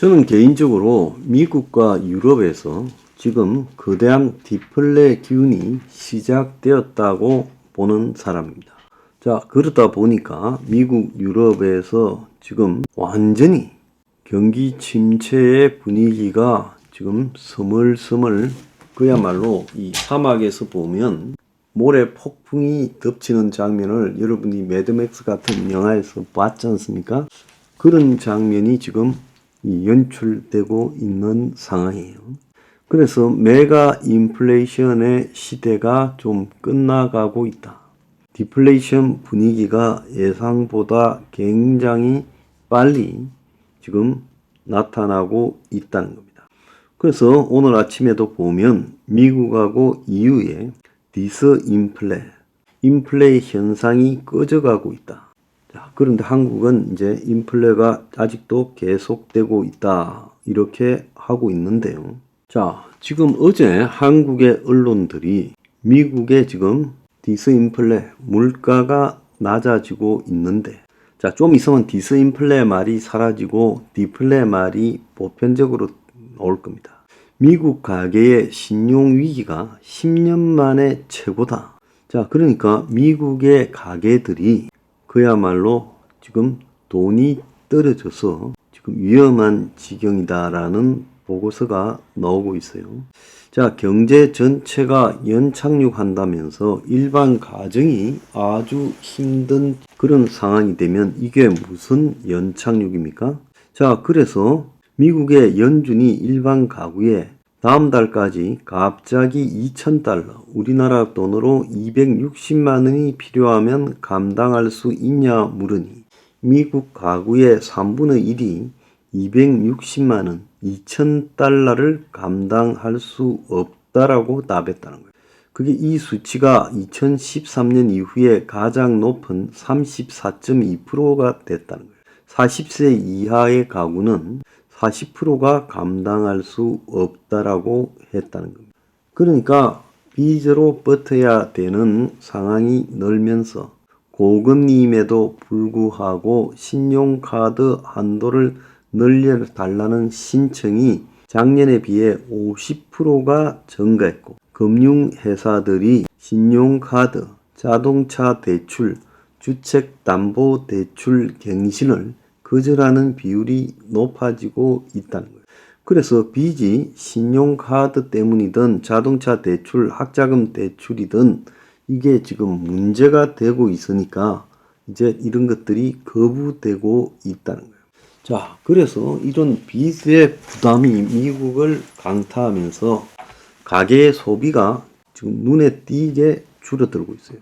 저는 개인적으로 미국과 유럽에서 지금 거대한 디플레 기운이 시작되었다고 보는 사람입니다. 자, 그러다 보니까 미국, 유럽에서 지금 완전히 경기 침체의 분위기가 지금 스물스물, 그야말로 이 사막에서 보면 모래 폭풍이 덮치는 장면을 여러분이 매드맥스 같은 영화에서 봤지 않습니까? 그런 장면이 지금 연출되고 있는 상황이에요. 그래서 메가 인플레이션의 시대가 좀 끝나가고 있다. 디플레이션 분위기가 예상보다 굉장히 빨리 지금 나타나고 있다는 겁니다. 그래서 오늘 아침에도 보면 미국하고 EU의 인플레 현상이 꺼져가고 있다. 자, 그런데 한국은 이제 인플레가 아직도 계속되고 있다. 이렇게 하고 있는데요. 자, 지금 어제 한국의 언론들이 미국의 지금 디스인플레, 물가가 낮아지고 있는데, 자, 좀 있으면 디스인플레 말이 사라지고 디플레 말이 보편적으로 나올 겁니다. 미국 가계의 신용위기가 10년 만에 최고다. 자, 그러니까 미국의 가계들이 그야말로 지금 돈이 떨어져서 지금 위험한 지경이다라는 보고서가 나오고 있어요. 자, 경제 전체가 연착륙한다면서 일반 가정이 아주 힘든 그런 상황이 되면 이게 무슨 연착륙입니까? 자, 그래서 미국의 연준이 일반 가구에 다음 달까지 갑자기 $2,000, 우리나라 돈으로 260만 원이 필요하면 감당할 수 있냐 물으니 미국 가구의 3분의 1이 260만 원, $2,000를 감당할 수 없다라고 답했다는 거예요. 그게 이 수치가 2013년 이후에 가장 높은 34.2%가 됐다는 거예요. 40세 이하의 가구는 40%가 감당할 수 없다라고 했다는 겁니다. 그러니까 빚으로 버텨야 되는 상황이 늘면서 고금리임에도 불구하고 신용카드 한도를 늘려달라는 신청이 작년에 비해 50%가 증가했고, 금융회사들이 신용카드, 자동차 대출, 주택담보대출 갱신을 거절하는 비율이 높아지고 있다는 거예요. 그래서 빚이 신용카드 때문이든 자동차 대출, 학자금 대출이든 이게 지금 문제가 되고 있으니까 이제 이런 것들이 거부되고 있다는 거예요. 자, 그래서 이런 빚의 부담이 미국을 강타하면서 가계의 소비가 지금 눈에 띄게 줄어들고 있어요.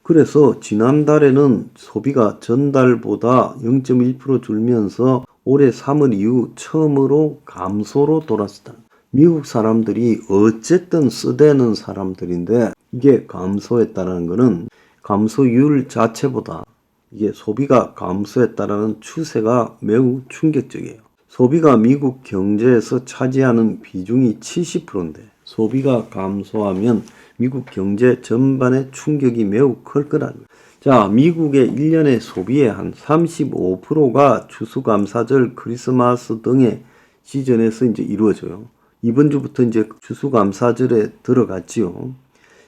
그래서 지난달에는 소비가 전달보다 0.1% 줄면서 올해 3월 이후 처음으로 감소로 돌았다. 미국 사람들이 어쨌든 쓰대는 사람들인데 이게 감소했다는 것은 감소율 자체보다 이게 소비가 감소했다는 추세가 매우 충격적이에요. 소비가 미국 경제에서 차지하는 비중이 70%인데 소비가 감소하면 미국 경제 전반의 충격이 매우 클 거라는 거예요. 자, 미국의 1년의 소비의 한 35%가 추수감사절, 크리스마스 등의 시즌에서 이제 이루어져요. 이번 주부터 이제 추수감사절에 들어갔지요.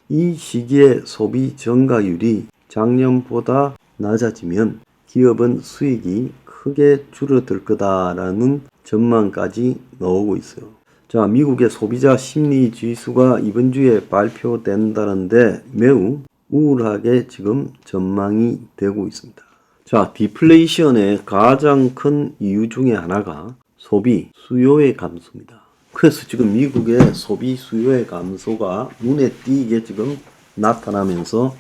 이 시기에 소비 증가율이 작년보다 낮아지면 기업은 수익이 크게 줄어들 거다라는 전망까지 나오고 있어요. 자, 미국의 소비자 심리 지수가 이번 주에 발표된다는데 매우 우울하게 지금 전망이 되고 있습니다. 자, 디플레이션의 가장 큰 이유 중에 하나가 소비 수요의 감소입니다. 그래서 지금 미국의 소비 수요의 감소가 눈에 띄게 지금 나타나면서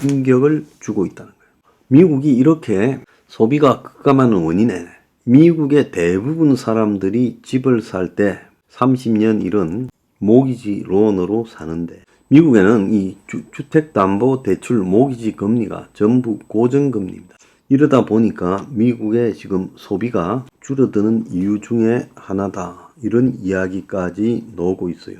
충격을 주고 있다는 거예요. 미국이 이렇게 소비가 급감하는 원인에 미국의 대부분 사람들이 집을 살 때 30년 이런 모기지 론으로 사는데 미국에는 이 주택담보대출 모기지 금리가 전부 고정금리입니다. 이러다 보니까 미국의 지금 소비가 줄어드는 이유 중에 하나다. 이런 이야기까지 나오고 있어요.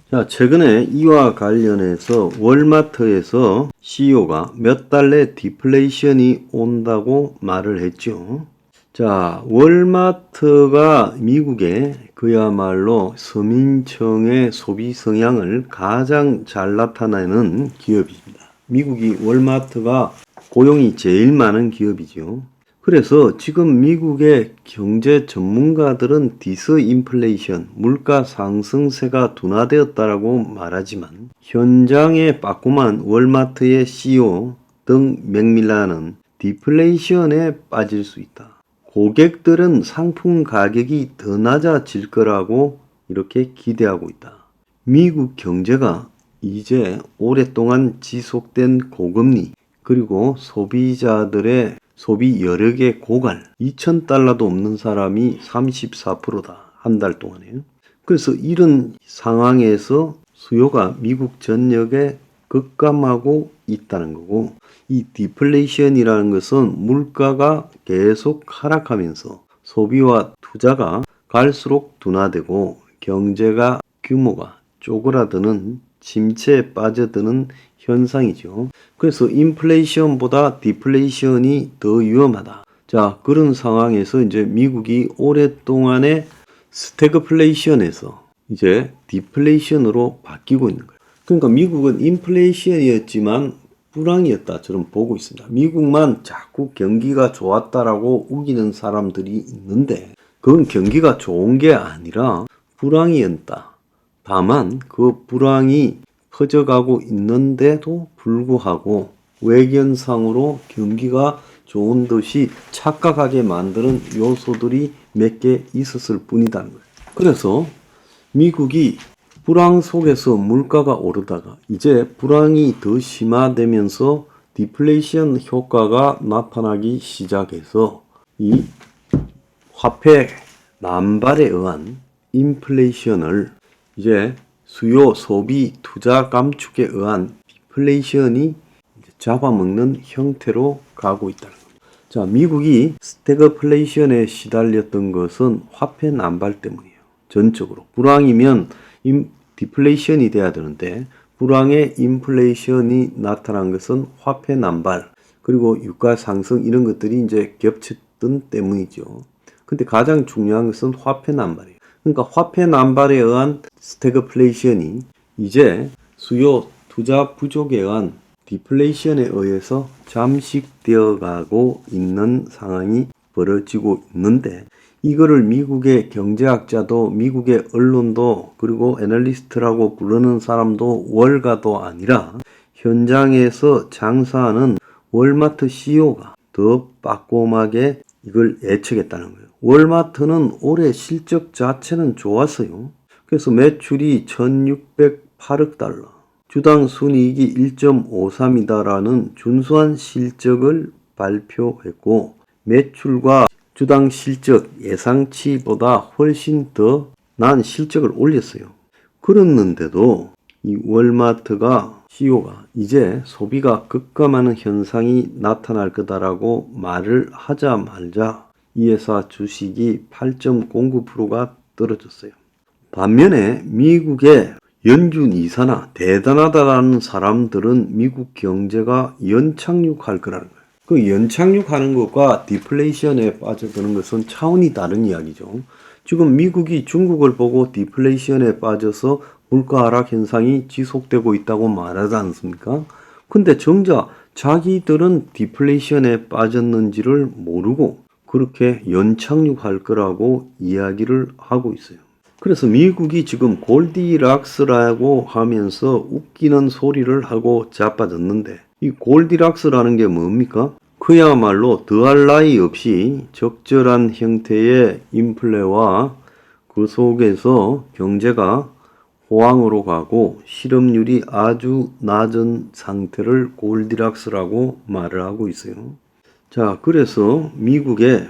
자, 최근에 이와 관련해서 월마트에서 CEO가 몇 달 내 디플레이션이 온다고 말을 했죠. 자, 월마트가 미국의 그야말로 서민층의 소비 성향을 가장 잘 나타내는 기업입니다. 미국이 월마트가 고용이 제일 많은 기업이죠. 그래서 지금 미국의 경제 전문가들은 디스인플레이션, 물가 상승세가 둔화되었다라고 말하지만 현장에 빠꼼한 월마트의 CEO 등 맥밀란은 디플레이션에 빠질 수 있다. 고객들은 상품 가격이 더 낮아질 거라고 이렇게 기대하고 있다. 미국 경제가 이제 오랫동안 지속된 고금리 그리고 소비자들의 소비 여력의 고갈, $2,000도 없는 사람이 34%다. 한 달 동안에요. 그래서 이런 상황에서 수요가 미국 전역에 급감하고 있다는 거고, 이 디플레이션이라는 것은 물가가 계속 하락하면서 소비와 투자가 갈수록 둔화되고 경제가 규모가 쪼그라드는 침체에 빠져드는 현상이죠. 그래서 인플레이션보다 디플레이션이 더 위험하다. 자, 그런 상황에서 이제 미국이 오랫동안의 스태그플레이션에서 이제 디플레이션으로 바뀌고 있는 거예요. 그러니까 미국은 인플레이션이었지만 불황이었다처럼 보고 있습니다. 미국만 자꾸 경기가 좋았다라고 우기는 사람들이 있는데 그건 경기가 좋은 게 아니라 불황이었다. 다만 그 불황이 커져가고 있는데도 불구하고 외견상으로 경기가 좋은 듯이 착각하게 만드는 요소들이 몇 개 있었을 뿐이다는 거예요. 그래서 미국이 불황 속에서 물가가 오르다가 이제 불황이 더 심화되면서 디플레이션 효과가 나타나기 시작해서 이 화폐 남발에 의한 인플레이션을 이제 수요, 소비, 투자 감축에 의한 디플레이션이 잡아먹는 형태로 가고 있다는 겁니다. 자, 미국이 스태그플레이션에 시달렸던 것은 화폐 남발 때문이에요. 전적으로. 불황이면 디플레이션이 돼야 되는데 불황에 인플레이션이 나타난 것은 화폐 남발 그리고 유가 상승 이런 것들이 이제 겹쳤던 때문이죠. 근데 가장 중요한 것은 화폐 남발이에요. 그러니까 화폐 남발에 의한 스태그플레이션이 이제 수요 투자 부족에 의한 디플레이션에 의해서 잠식되어 가고 있는 상황이 벌어지고 있는데 이거를 미국의 경제학자도 미국의 언론도 그리고 애널리스트라고 부르는 사람도 월가도 아니라 현장에서 장사하는 월마트 CEO가 더 빠꼼하게 이걸 예측했다는 거예요. 월마트는 올해 실적 자체는 좋았어요. 그래서 매출이 1608억 달러, 주당 순이익이 1.53이다라는 준수한 실적을 발표했고 매출과 주당 실적 예상치보다 훨씬 더 나은 실적을 올렸어요. 그랬는데도 이 월마트가 CEO가 이제 소비가 급감하는 현상이 나타날 거다라고 말을 하자마자 이 회사 주식이 8.09%가 떨어졌어요. 반면에 미국의 연준 이사나 대단하다라는 사람들은 미국 경제가 연착륙할 거라는 거예요. 그 연착륙하는 것과 디플레이션에 빠져드는 것은 차원이 다른 이야기죠. 지금 미국이 중국을 보고 디플레이션에 빠져서 물가 하락 현상이 지속되고 있다고 말하지 않습니까? 근데 정작 자기들은 디플레이션에 빠졌는지를 모르고 그렇게 연착륙할 거라고 이야기를 하고 있어요. 그래서 미국이 지금 골디락스라고 하면서 웃기는 소리를 하고 자빠졌는데 이 골디락스라는 게 뭡니까? 그야말로 더할 나위 없이 적절한 형태의 인플레와 그 속에서 경제가 호황으로 가고 실업률이 아주 낮은 상태를 골디락스라고 말을 하고 있어요. 자, 그래서 미국의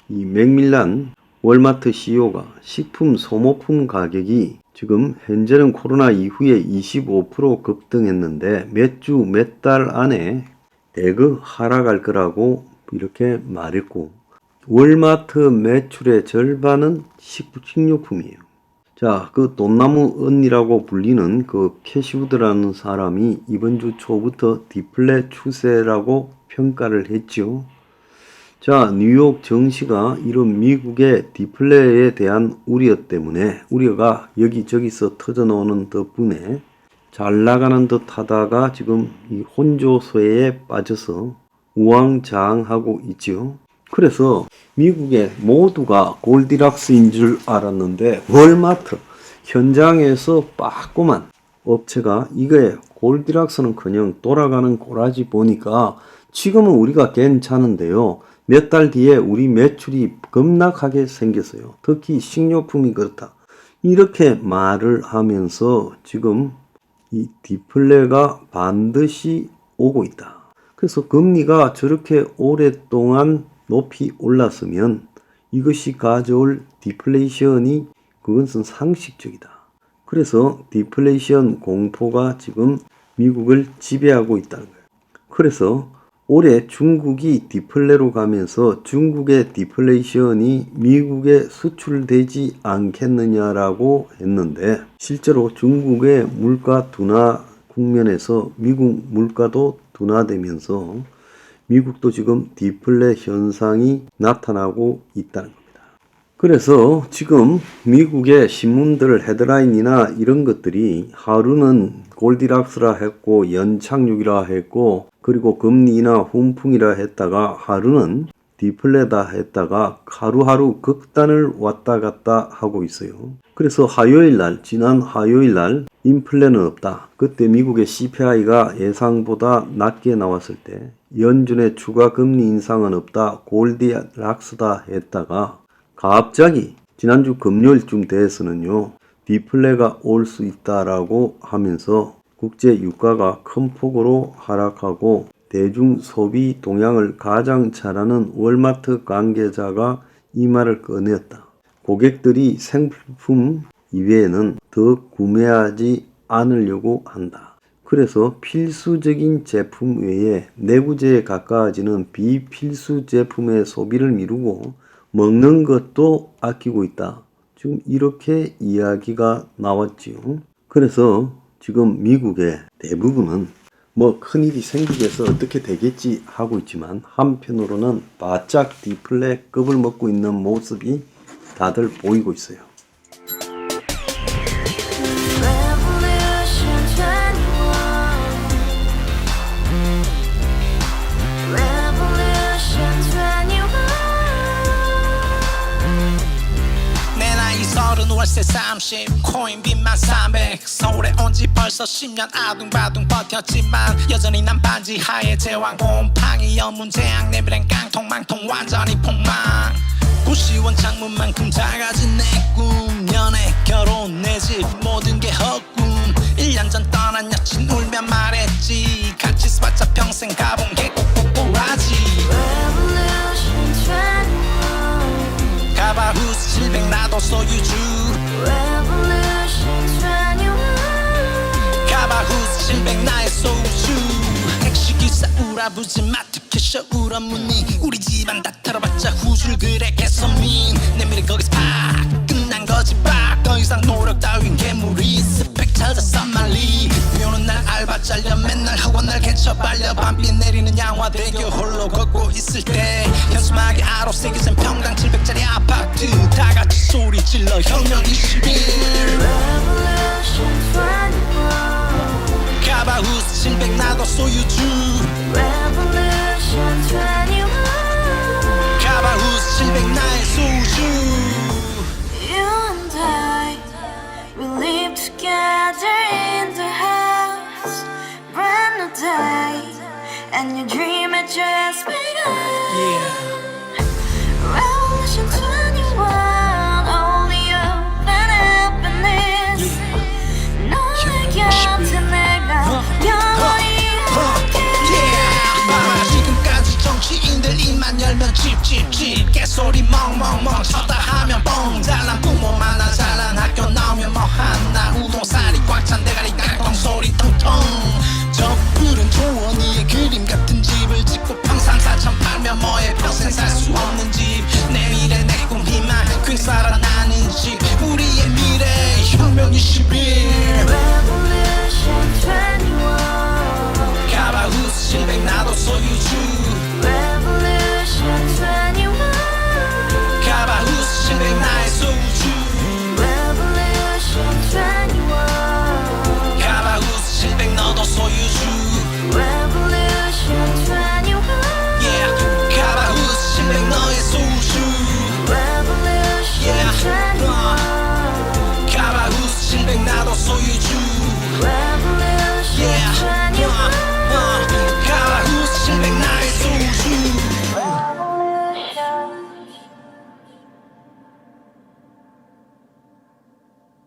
이 맥밀란 월마트 CEO가 식품 소모품 가격이 지금 현재는 코로나 이후에 25% 급등했는데 몇 주, 몇 달 안에 대거 하락할 거라고 이렇게 말했고 월마트 매출의 절반은 식료품이에요. 자, 그 돈나무 언니라고 불리는 그 캐시우드라는 사람이 이번 주 초부터 디플레 추세라고 평가를 했죠. 자, 뉴욕 증시가 이런 미국의 디플레에 대한 우려 때문에 우려가 여기저기서 터져나오는 덕분에 잘 나가는 듯 하다가 지금 이 혼조소에 빠져서 우왕좌왕하고 있죠. 그래서 미국의 모두가 골디락스인 줄 알았는데 월마트 현장에서 빠꾸만 업체가 이거에 골디락스는커녕 돌아가는 꼬라지 보니까 지금은 우리가 괜찮은데요. 몇 달 뒤에 우리 매출이 급락하게 생겼어요. 특히 식료품이 그렇다. 이렇게 말을 하면서 지금 이 디플레가 반드시 오고 있다. 그래서 금리가 저렇게 오랫동안 높이 올랐으면 이것이 가져올 디플레이션이 그것은 상식적이다. 그래서 디플레이션 공포가 지금 미국을 지배하고 있다는 거예요. 그래서 올해 중국이 디플레로 가면서 중국의 디플레이션이 미국에 수출되지 않겠느냐라고 했는데 실제로 중국의 물가 둔화 국면에서 미국 물가도 둔화되면서 미국도 지금 디플레 현상이 나타나고 있다는 겁니다. 그래서 지금 미국의 신문들 헤드라인이나 이런 것들이 하루는 골디락스라 했고 연착륙이라 했고 그리고 금리나 훈풍이라 했다가 하루는 디플레다 했다가 하루하루 극단을 왔다 갔다 하고 있어요. 그래서 지난 화요일 날 인플레는 없다. 그때 미국의 CPI가 예상보다 낮게 나왔을 때 연준의 추가 금리 인상은 없다. 골디락스다 했다가 갑자기 지난주 금요일쯤 돼서는요. 디플레가 올 수 있다라고 하면서 국제 유가가 큰 폭으로 하락하고 대중 소비 동향을 가장 잘 아는 월마트 관계자가 이 말을 꺼냈다. 고객들이 생필품 이외에는 더 구매하지 않으려고 한다. 그래서 필수적인 제품 외에 내구재에 가까워지는 비필수 제품의 소비를 미루고 먹는 것도 아끼고 있다. 지금 이렇게 이야기가 나왔지요. 그래서 지금 미국의 대부분은 큰일이 생기겠어 어떻게 되겠지 하고 있지만 한편으로는 바짝 디플레급을 먹고 있는 모습이 다들 보이고 있어요. 월세 30 코인빚만 300 서울에 온 지 벌써 10년 아둥바둥 버텼지만 여전히 난 반지 하에 제왕 곰팡이 연문제약 내비랑 깡통망통 완전히 폭망 고시원 창문만큼 작아진 내 꿈 연애 결혼 내 집 모든 게 헛꿈 1년 전 떠난 여친 울며 말했지 같이 살자 평생 가본 게 꼬꼬꼬라지 가바후스 700 나도 소유주 가바후스 700 나의 소유주 택시기사 우라부지 마트 캐셔 울어무니 우리 집안 다 털어봤자 후줄 그래 개선민 내 미래 거기서 팍 끝난 거지 팍 더 이상 노력 따윈 괴물이 스펙 찾아서 말리 비오는 날 알바 잘려 맨날 학원 날 개쳐 발려 밤비 내리는 양화대교 홀로 걷고 있을 때 현수막에 아로 새겨진 평당 700짜리 아파트 다같이 소리 질러 혁명 21 가바후스 700 나도 소유주 가바후스 700 나의 소유주 Together in the house, brand new day, and your dream had just begun. Revolution 21, only open happiness. 너의 곁에 내가 영원히 함께. 지금까지 정치인들 입만 열면 찝찝찝 개소리 멍멍멍 쳤다 하면 뻥 잘난 부모만